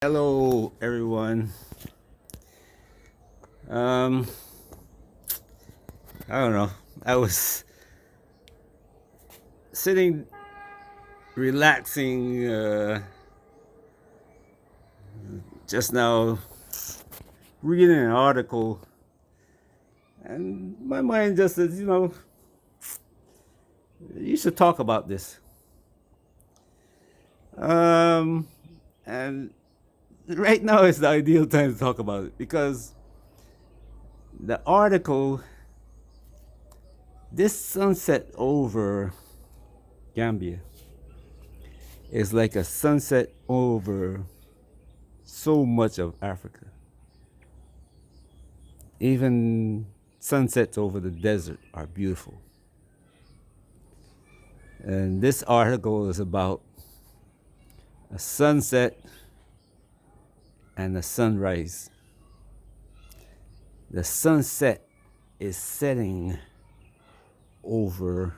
Hello, everyone. Um, I don't know. I was sitting, relaxing just now, reading an article, and my mind just says, you should talk about this. Um, and right now is the ideal time to talk about it because the article, this sunset over Gambia, is like a sunset over so much of Africa. Even sunsets over the desert are beautiful. And this article is about a sunset and a sunrise. The sunset is setting over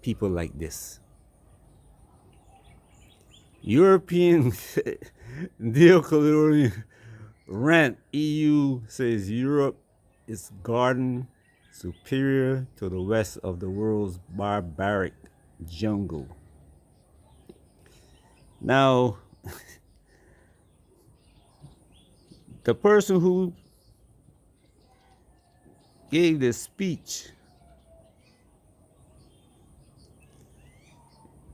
people like this. European neocolonial rant EU says Europe is garden superior to the rest of the world's barbaric jungle. Now, the person who gave this speech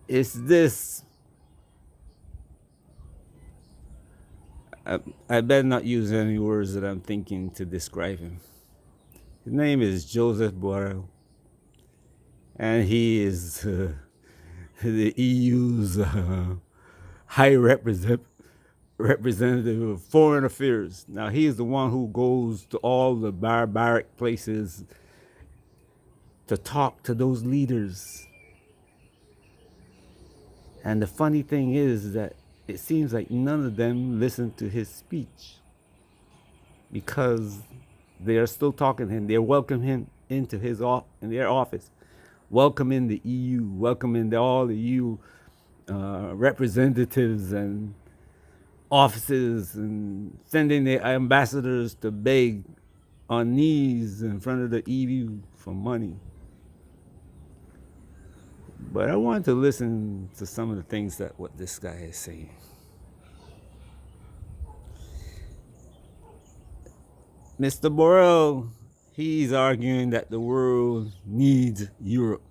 is this. I better not use any words that I'm thinking to describe him. His name is Joseph Borrell, and he is the EU's high representative of foreign affairs. Now, he is the one who goes to all the barbaric places to talk to those leaders. And the funny thing is that it seems like none of them listen to his speech because they are still talking to him. They welcome him into in their office, welcoming the EU, welcoming all the EU representatives and offices, and sending their ambassadors to beg on knees in front of the EU for money. But I wanted to listen to some of the things that what this guy is saying. Mr. Borrell, he's arguing that the world needs Europe.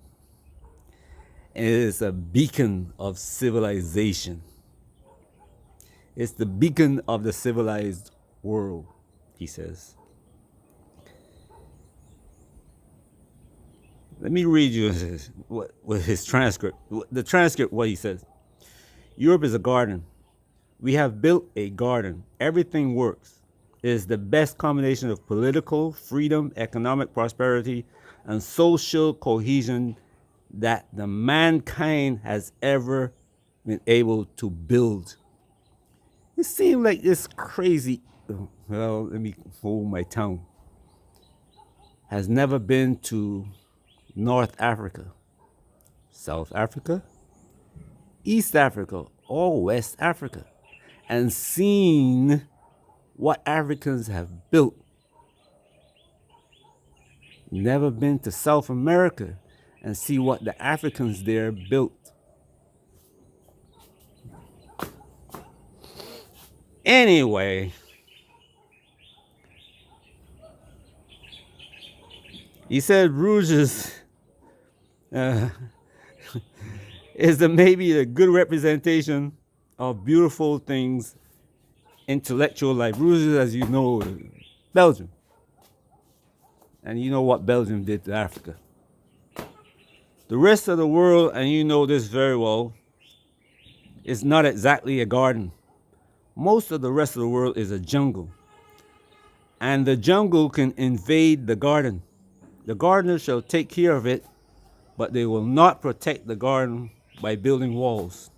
And it is a beacon of civilization. It's the beacon of the civilized world, he says. Let me read you his transcript. The transcript, what he says. Europe is a garden. We have built a garden. Everything works. It is the best combination of political freedom, economic prosperity, and social cohesion that the mankind has ever been able to build. It seemed like this crazy, well, let me hold my tongue, has never been to North Africa, South Africa, East Africa, or West Africa, and seen what Africans have built. Never been to South America and see what the Africans there built. Anyway, he said Rouges is maybe a good representation of beautiful things, intellectual life. Rouges, as you know, Belgium. And you know what Belgium did to Africa. The rest of the world, and you know this very well, is not exactly a garden. Most of the rest of the world is a jungle. And the jungle can invade the garden. The gardener shall take care of it, but they will not protect the garden by building walls.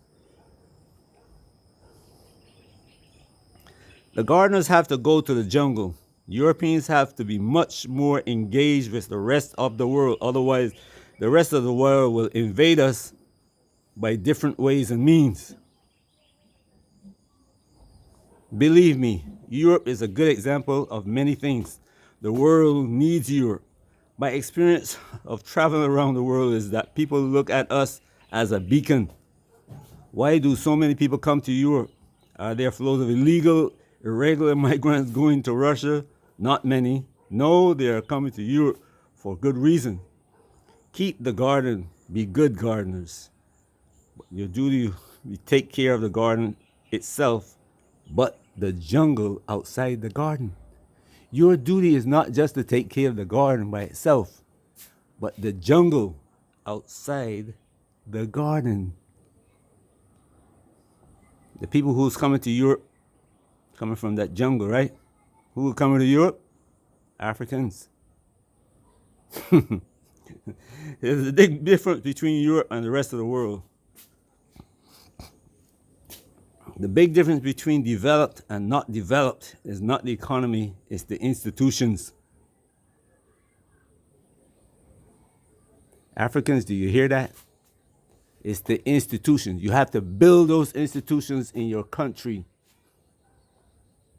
The gardeners have to go to the jungle. Europeans have to be much more engaged with the rest of the world. Otherwise, the rest of the world will invade us by different ways and means. Believe me, Europe is a good example of many things. The world needs Europe. My experience of traveling around the world is that people look at us as a beacon. Why do so many people come to Europe? Are there flows of illegal, irregular migrants going to Russia? Not many. No, they are coming to Europe for good reason. Keep the garden, be good gardeners. Your duty, you take care of the garden itself, but the jungle outside the garden. Your duty is not just to take care of the garden by itself, but the jungle outside the garden. The people who's coming to Europe, coming from that jungle, right? Who are coming to Europe? Africans. There's a big difference between Europe and the rest of the world. The big difference between developed and not developed is not the economy, it's the institutions. Africans, do you hear that? It's the institutions. You have to build those institutions in your country.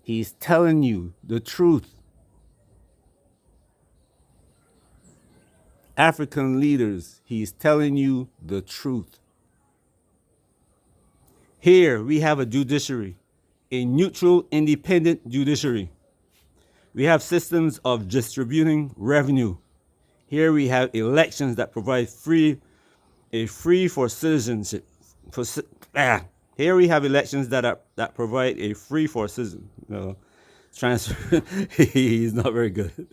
He's telling you the truth. African leaders, he's telling you the truth. Here we have a judiciary, a neutral, independent judiciary. We have systems of distributing revenue. Here we have elections that provide a free for citizenship. Here we have elections that provide a free for citizen. No, transfer. He's not very good.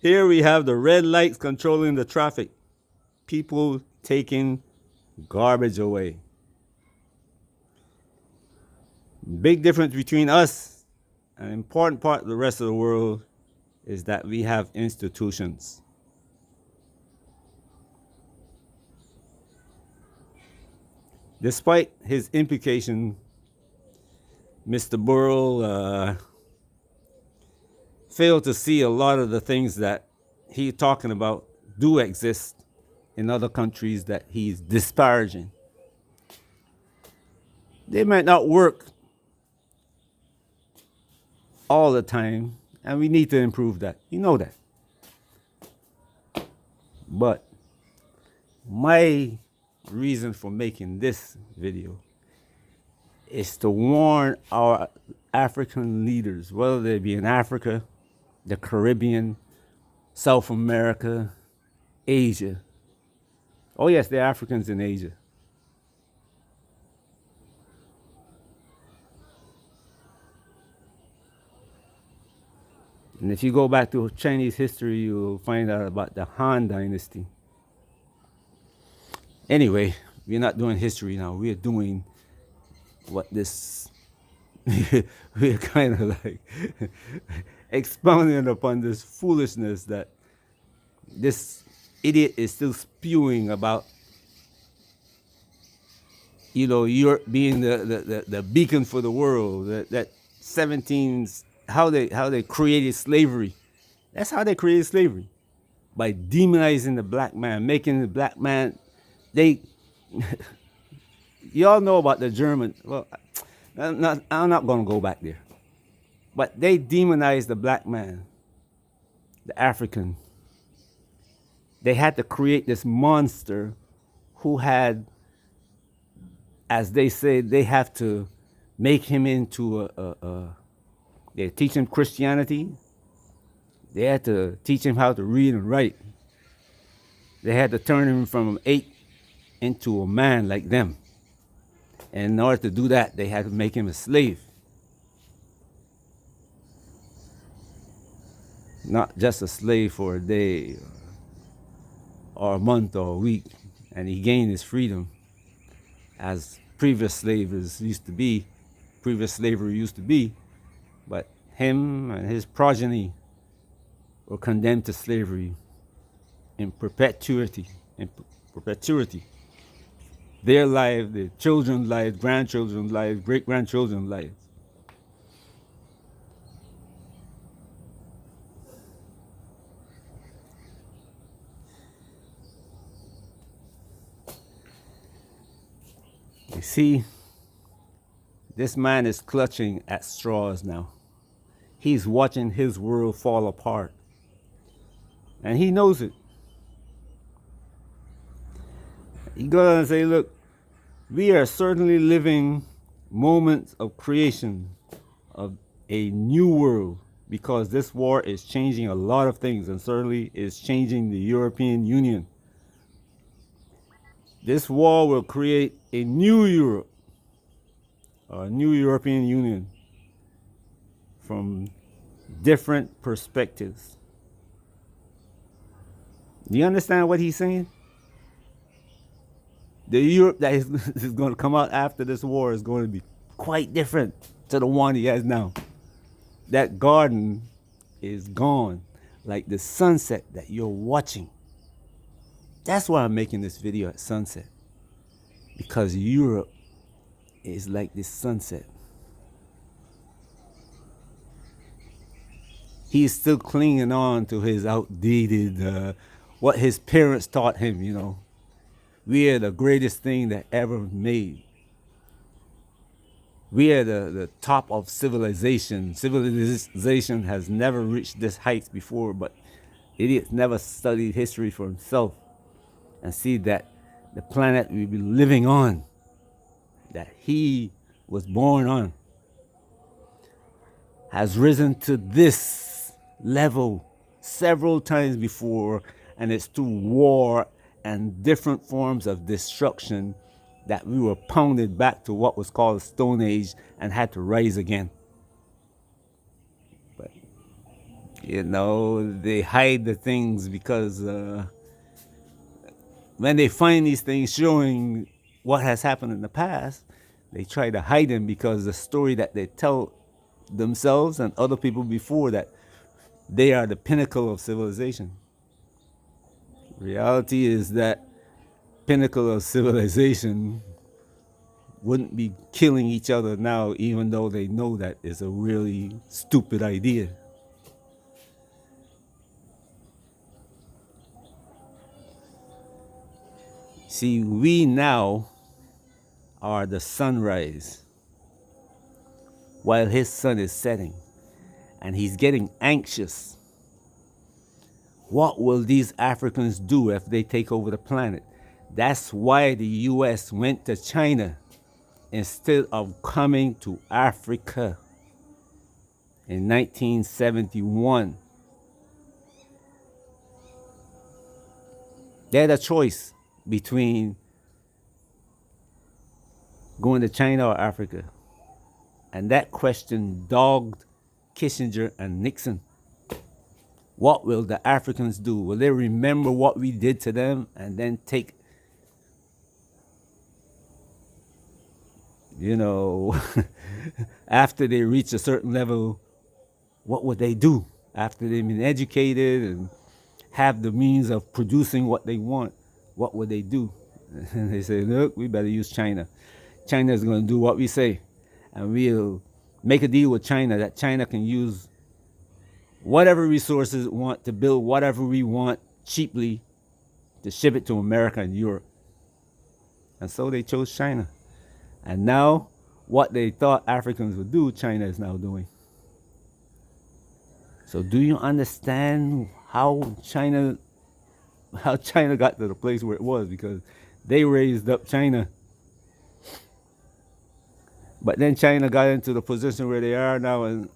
Here we have the red lights controlling the traffic. People taking garbage away. Big difference between us and an important part of the rest of the world is that we have institutions. Despite his implication, Mr. Burrell failed to see a lot of the things that he's talking about do exist in other countries that he's disparaging. They might not work all the time, and we need to improve that. You know that. But my reason for making this video is to warn our African leaders, whether they be in Africa, the Caribbean, South America, Asia. Oh yes, there are Africans in Asia. And if you go back to Chinese history, you'll find out about the Han Dynasty. Anyway, we're not doing history now. We're doing what this, we're kind of like expounding upon this foolishness that this idiot is still spewing about, you know, Europe being the beacon for the world, that 17s, how they created slavery. That's how they created slavery. By demonizing the black man, making the black man, they, y'all know about the German, well, I'm not going to go back there. But they demonized the black man, the African. They had to create this monster who had, as they say, they have to make him into they teach him Christianity. They had to teach him how to read and write. They had to turn him from an ape into a man like them. And in order to do that, they had to make him a slave. Not just a slave for a day or a month or a week. And he gained his freedom as previous slavery used to be. But him and his progeny were condemned to slavery in perpetuity. Their life, their children's lives, grandchildren's lives, great-grandchildren's lives. You see, This man is clutching at straws now. He's watching his world fall apart. And he knows it. He goes on and say, look, we are certainly living moments of creation of a new world, because this war is changing a lot of things, and certainly is changing the European Union. This war will create a new Europe, a new European Union, from different perspectives. Do you understand what he's saying? The Europe that is going to come out after this war is going to be quite different to the one he has now. That garden is gone, like the sunset that you're watching. That's why I'm making this video at sunset, because Europe is like this sunset. He's still clinging on to his outdated, what his parents taught him, you know. We are the greatest thing that ever made. We are the top of civilization. Civilization has never reached this height before, but idiots never studied history for himself and see that the planet we be living on, that he was born on, has risen to this level several times before, and it's through war and different forms of destruction that we were pounded back to what was called the Stone Age and had to rise again. But, you know, they hide the things because when they find these things showing what has happened in the past, they try to hide them, because the story that they tell themselves and other people before, that they are the pinnacle of civilization. Reality is that pinnacle of civilization wouldn't be killing each other now, even though they know that is a really stupid idea. See, we now are the sunrise while his sun is setting, and he's getting anxious. What will these Africans do if they take over the planet? That's why the US went to China instead of coming to Africa in 1971. They had a choice between going to China or Africa. And that question dogged Kissinger and Nixon. What will the Africans do? Will they remember what we did to them and then take, you know, after they reach a certain level, what would they do? After they've been educated and have the means of producing what they want, what would they do? And they say, look, we better use China. China is going to do what we say. And we'll make a deal with China that China can use whatever resources it want to build whatever we want cheaply to ship it to America and Europe. And so they chose China. And now what they thought Africans would do, China is now doing. So do you understand how China got to the place where it was? Because they raised up China. But then China got into the position where they are now, and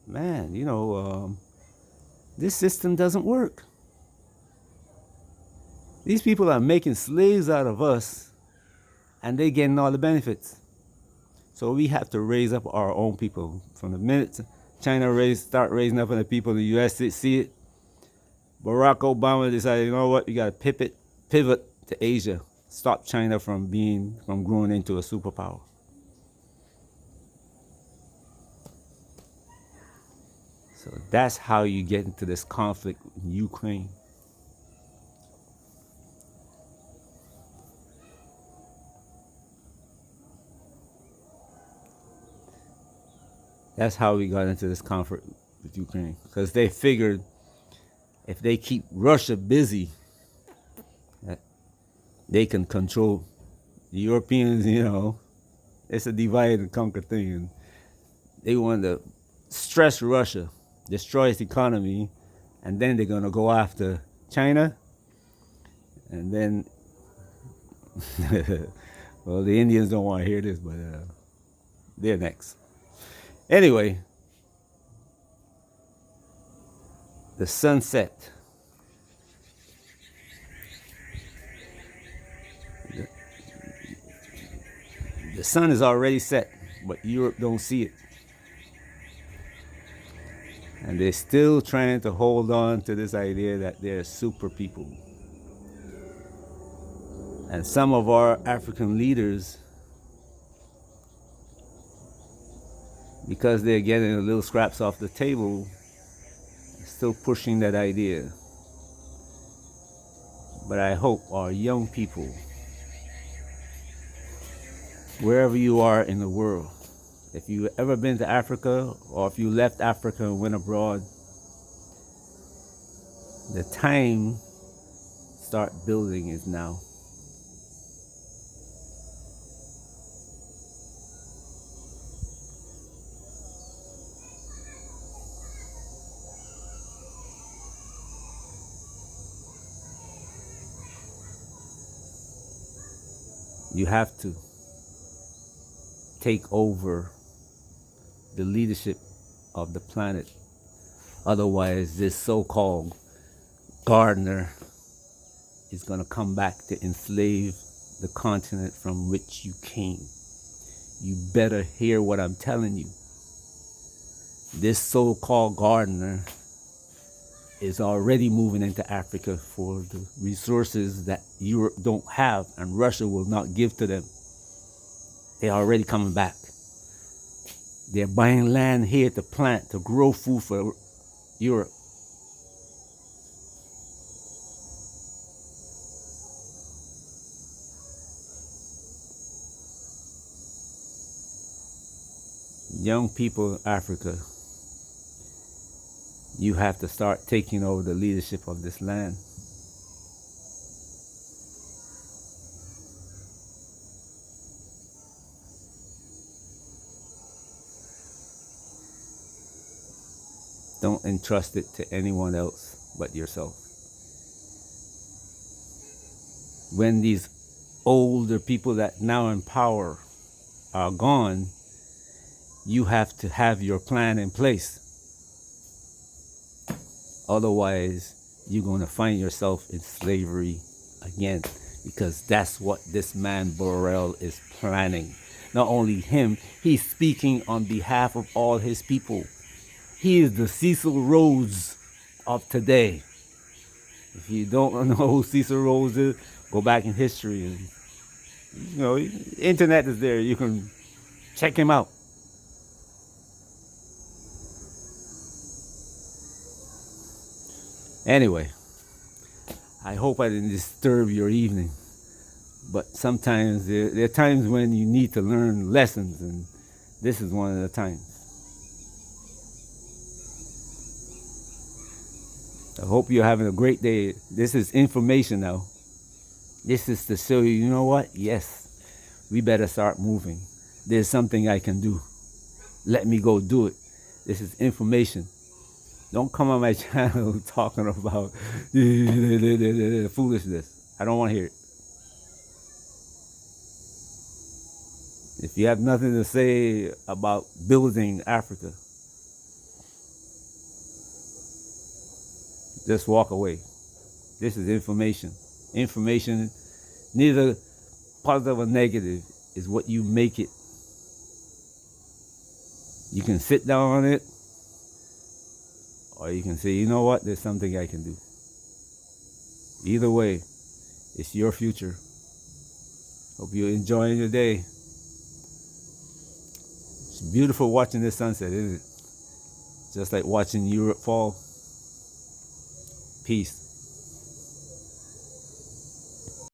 man, you know, this system doesn't work. These people are making slaves out of us, and they getting all the benefits. So we have to raise up our own people. From the minute China start raising up on the people in the U.S. see it, Barack Obama decided, you know what, you got to pivot to Asia, stop China from growing into a superpower. So that's how you get into this conflict in Ukraine. That's how we got into this conflict with Ukraine. Because they figured if they keep Russia busy, they can control the Europeans, you know. It's a divide and conquer thing. And they want to stress Russia, destroy its economy, and then they're going to go after China. And then, well, the Indians don't want to hear this, but they're next. Anyway, the sunset. The sun is already set, but Europe don't see it. And they're still trying to hold on to this idea that they're super people. And some of our African leaders, because they're getting the little scraps off the table, are still pushing that idea. But I hope our young people, wherever you are in the world, if you've ever been to Africa or if you left Africa and went abroad, the time to start building is now. You have to take over the leadership of the planet. Otherwise, this so-called gardener is going to come back to enslave the continent from which you came. You better hear what I'm telling you. This so-called gardener is already moving into Africa for the resources that Europe don't have and Russia will not give to them. They're already coming back. They're buying land here to plant, to grow food for Europe. Young people in Africa, you have to start taking over the leadership of this land. Don't entrust it to anyone else but yourself. When these older people that now in power are gone, you have to have your plan in place. Otherwise, you're going to find yourself in slavery again, because that's what this man Borrell is planning. Not only him, he's speaking on behalf of all his people. He is the Cecil Rhodes of today. If you don't know who Cecil Rhodes is, go back in history. And, internet is there. You can check him out. Anyway, I hope I didn't disturb your evening. But sometimes there are times when you need to learn lessons, and this is one of the times. I hope you're having a great day. This is information now. This is to show you, you know what? Yes, we better start moving. There's something I can do. Let me go do it. This is information. Don't come on my channel talking about foolishness. I don't want to hear it. If you have nothing to say about building Africa, just walk away. This is information. Information, neither positive or negative, is what you make it. You can sit down on it, or you can say, you know what, there's something I can do. Either way, it's your future. Hope you're enjoying your day. It's beautiful watching this sunset, isn't it? Just like watching Europe fall. Peace.